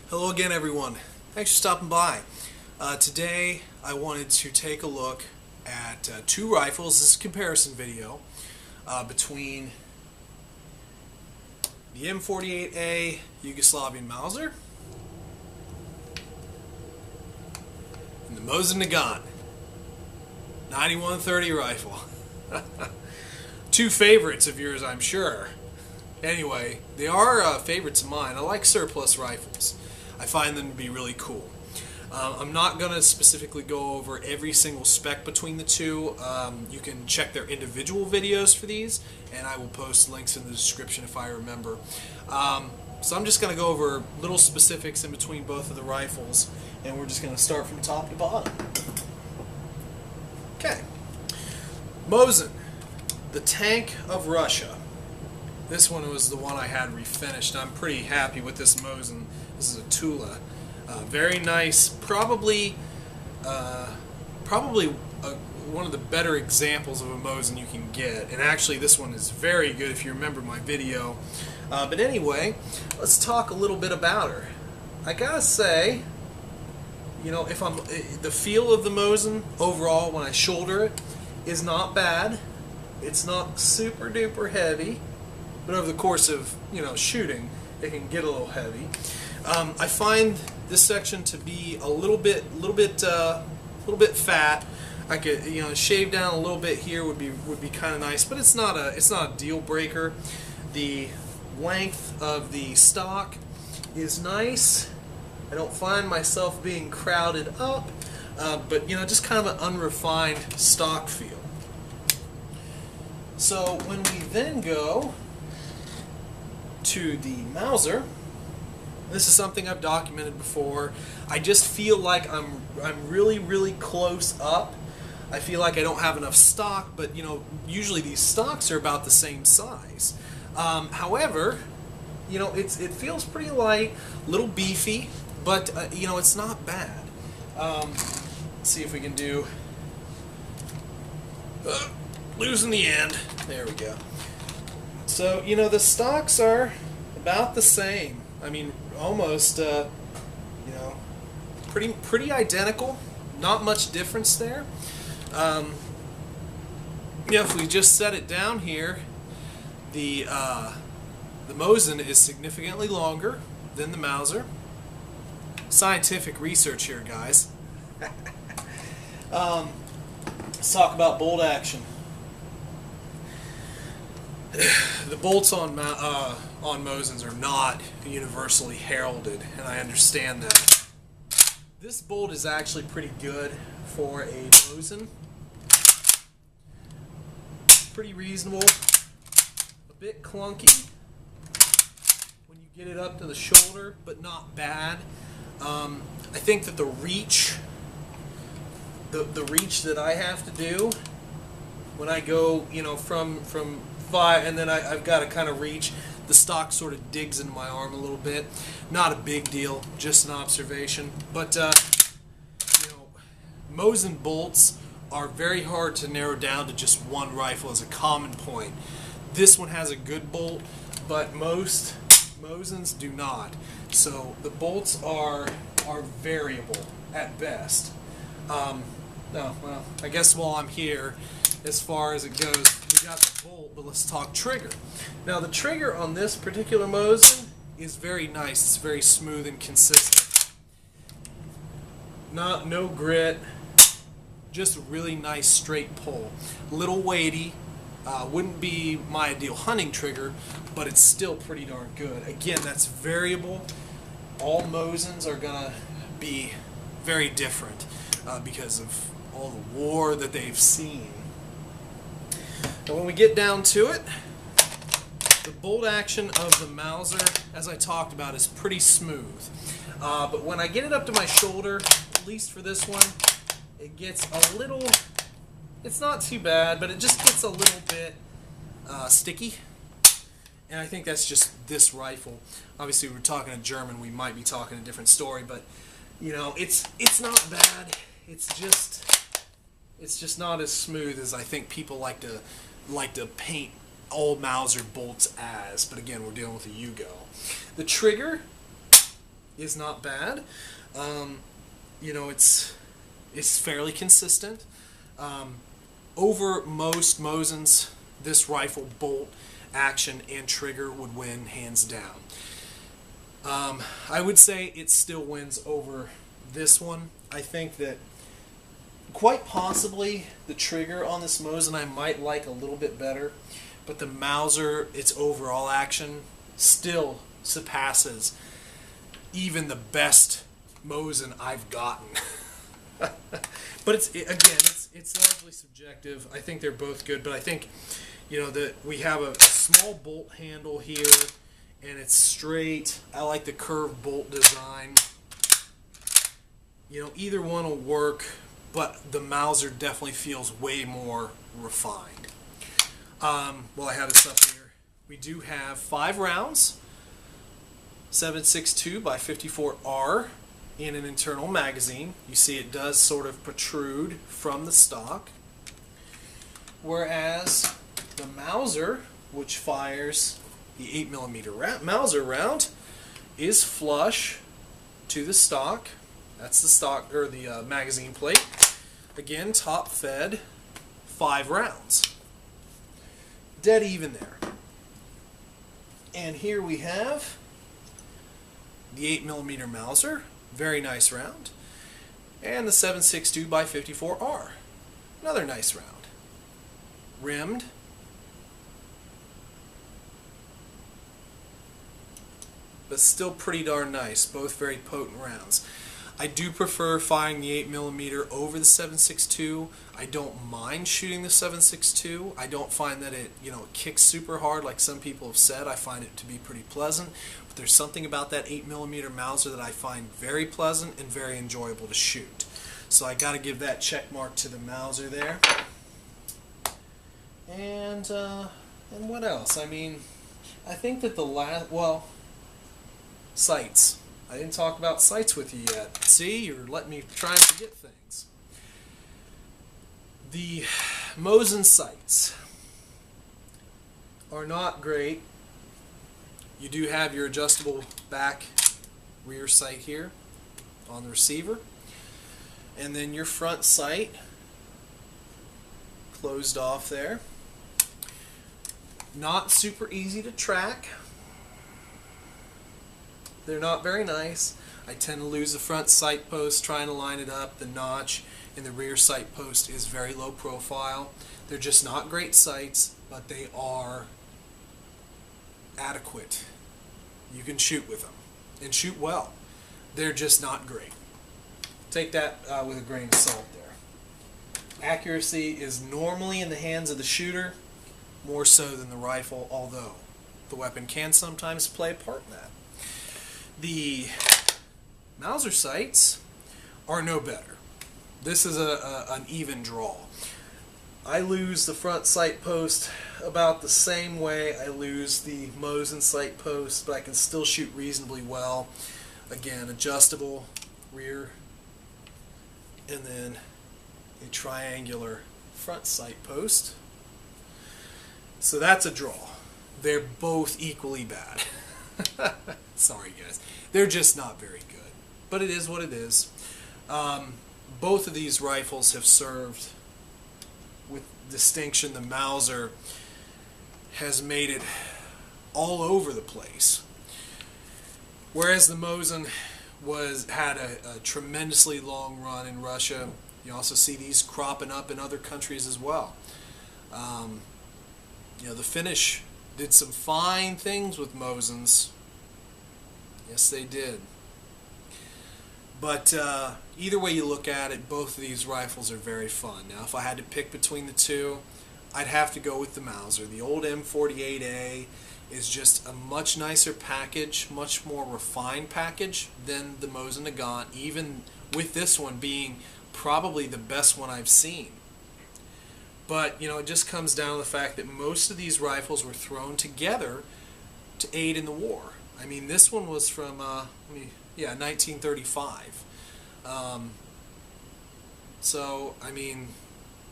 Hello again, everyone. Thanks for stopping by. Today I wanted to take a look at two rifles. This is a comparison video between the M48A Yugoslavian Mauser and the Mosin Nagant 9130 rifle. Two favorites of yours, I'm sure. Anyway, they are favorites of mine. I like surplus rifles. I find them to be really cool. I'm not going to specifically go over every single spec between the two. You can check their individual videos for these, and I will post links in the description if I remember. So I'm just going to go over little specifics in between both of the rifles, and we're just going to start from top to bottom. Okay. Mosin, the tank of Russia. This one was the one I had refinished. I'm pretty happy with this Mosin. This is a Tula. Very nice. Probably one of the better examples of a Mosin you can get. And actually, this one is very good if you remember my video. But anyway, let's talk a little bit about her. I gotta say, you know, the feel of the Mosin overall when I shoulder it is not bad. It's not super duper heavy. But over the course of, you know, shooting, it can get a little heavy. I find this section to be a little bit fat. I could, you know, shave down a little bit here would be kind of nice, but it's not a deal breaker. The length of the stock is nice. I don't find myself being crowded up, but you know, just kind of an unrefined stock feel. So when we then go to the Mauser, this is something I've documented before. I just feel like I'm really close up. I feel like I don't have enough stock, but you know, usually these stocks are about the same size. However, you know, it feels pretty light, a little beefy, but you know, it's not bad. Let's see if we can do losing the end. There we go. So, you know, the stocks are about the same. I mean, almost, you know, pretty identical. Not much difference there. You know, if we just set it down here, the Mosin is significantly longer than the Mauser. Scientific research here, guys. Let's talk about bolt action. The bolts on Mosins are not universally heralded, and I understand that. This bolt is actually pretty good for a Mosin. Pretty reasonable. A bit clunky when you get it up to the shoulder, but not bad. I think that the reach that I have to do when I go, you know, from fire, and then I've got to kind of reach, the stock sort of digs into my arm a little bit. Not a big deal, just an observation. But you know, Mosin bolts are very hard to narrow down to just one rifle as a common point. This one has a good bolt, but most Mosins do not. So the bolts are variable at best. Well, I guess while I'm here, as far as it goes, we got the bolt, but let's talk trigger. Now the trigger on this particular Mosin is very nice. It's very smooth and consistent. No grit, just a really nice straight pull. A little weighty, wouldn't be my ideal hunting trigger, but it's still pretty darn good. Again, that's variable. All Mosins are gonna be very different because of all the war that they've seen. Now when we get down to it, the bolt action of the Mauser, as I talked about, is pretty smooth. But when I get it up to my shoulder, at least for this one, it gets a little, it's not too bad, but it just gets a little bit sticky. And I think that's just this rifle. Obviously, we're talking a German, we might be talking a different story, but you know, it's not bad. It's just not as smooth as I think people like to paint old Mauser bolts as. But again, we're dealing with a Yugo. The trigger is not bad. You know, it's fairly consistent. Over most Mosins, this rifle bolt action and trigger would win hands down. I would say it still wins over this one. I think that quite possibly the trigger on this Mosin I might like a little bit better, but the Mauser, its overall action, still surpasses even the best Mosin I've gotten. But it's largely subjective. I think they're both good, but I think, you know, that we have a small bolt handle here, and it's straight. I like the curved bolt design. You know, either one will work, but the Mauser definitely feels way more refined. Well, I have this up here. We do have 5 rounds, 7.62 by 54R. In an internal magazine. You see it does sort of protrude from the stock. Whereas the Mauser, which fires the 8mm Mauser round, is flush to the stock. That's the stock, or the magazine plate. Again, top fed, 5 rounds. Dead even there. And here we have the 8mm Mauser. Very nice round. And the 7.62 by 54R. Another nice round. Rimmed. But still pretty darn nice. Both very potent rounds. I do prefer firing the 8mm over the 7.62. I don't mind shooting the 7.62. I don't find that it, you know, it kicks super hard like some people have said. I find it to be pretty pleasant. But there's something about that 8mm Mauser that I find very pleasant and very enjoyable to shoot. So I got to give that check mark to the Mauser there. And what else? I mean, I think that sights. I didn't talk about sights with you yet. See, you're letting me try and forget things. The Mosin Sights are not great. You do have your adjustable back rear sight here on the receiver. And then your front sight closed off there. Not super easy to track. They're not very nice. I tend to lose the front sight post trying to line it up. The notch in the rear sight post is very low profile. They're just not great sights, but they are adequate. You can shoot with them and shoot well. They're just not great. Take that with a grain of salt there. Accuracy is normally in the hands of the shooter, more so than the rifle, although the weapon can sometimes play a part in that. The Mauser sights are no better. This is an even draw. I lose the front sight post about the same way I lose the Mosin sight post, but I can still shoot reasonably well. Again, adjustable rear, and then a triangular front sight post. So that's a draw. They're both equally bad. Sorry guys, they're just not very good, but it is what it is. Both of these rifles have served with distinction. The Mauser has made it all over the place, whereas the Mosin had a tremendously long run in Russia. You also see these cropping up in other countries as well. You know, the Finnish did some fine things with Mosins. Yes, they did. But either way you look at it, both of these rifles are very fun. Now, if I had to pick between the two, I'd have to go with the Mauser. The old M48A is just a much nicer package, much more refined package than the Mosin Nagant, even with this one being probably the best one I've seen. But, you know, it just comes down to the fact that most of these rifles were thrown together to aid in the war. I mean, this one was from, 1935. So, I mean,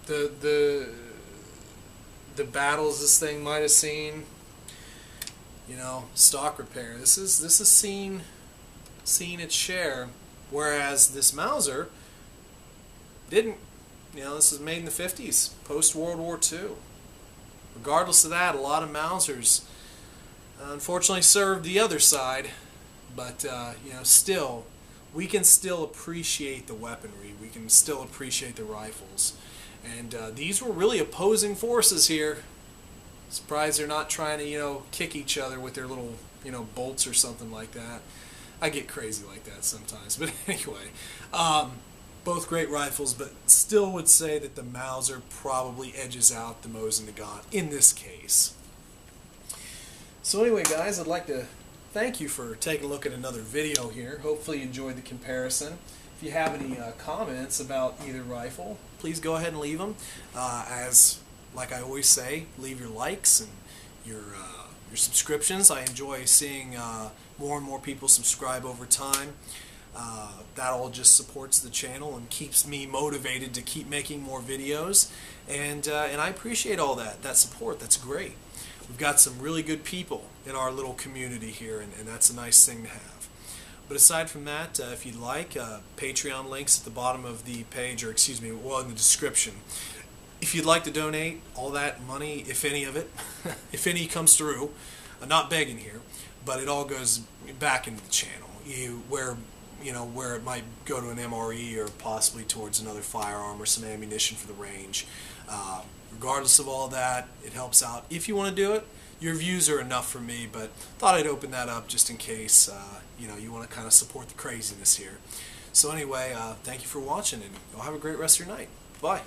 the battles this thing might have seen, you know, stock repair. This is seen seen its share, whereas this Mauser didn't. This is made in the 50s, post-World War II. Regardless of that, a lot of Mausers unfortunately served the other side, but still, we can still appreciate the weaponry. We can still appreciate the rifles. And these were really opposing forces here. Surprised they're not trying to, kick each other with their little, bolts or something like that. I get crazy like that sometimes. But anyway, both great rifles, but still would say that the Mauser probably edges out the Mosin Nagant in this case. So anyway, guys, I'd like to thank you for taking a look at another video here. Hopefully you enjoyed the comparison. If you have any comments about either rifle, please go ahead and leave them. Like I always say, leave your likes and your subscriptions. I enjoy seeing more and more people subscribe over time. That all just supports the channel and keeps me motivated to keep making more videos. And I appreciate all that support. That's great. We've got some really good people in our little community here, and that's a nice thing to have. But aside from that, if you'd like, Patreon links at the bottom of the page, or excuse me, well, in the description. If you'd like to donate all that money, if any of it, if any comes through, I'm not begging here, but it all goes back into the channel. Where it might go to an MRE or possibly towards another firearm or some ammunition for the range. Regardless of all that, it helps out. If you want to do it, your views are enough for me, but thought I'd open that up just in case you want to kind of support the craziness here. So anyway, thank you for watching, and y'all have a great rest of your night. Bye.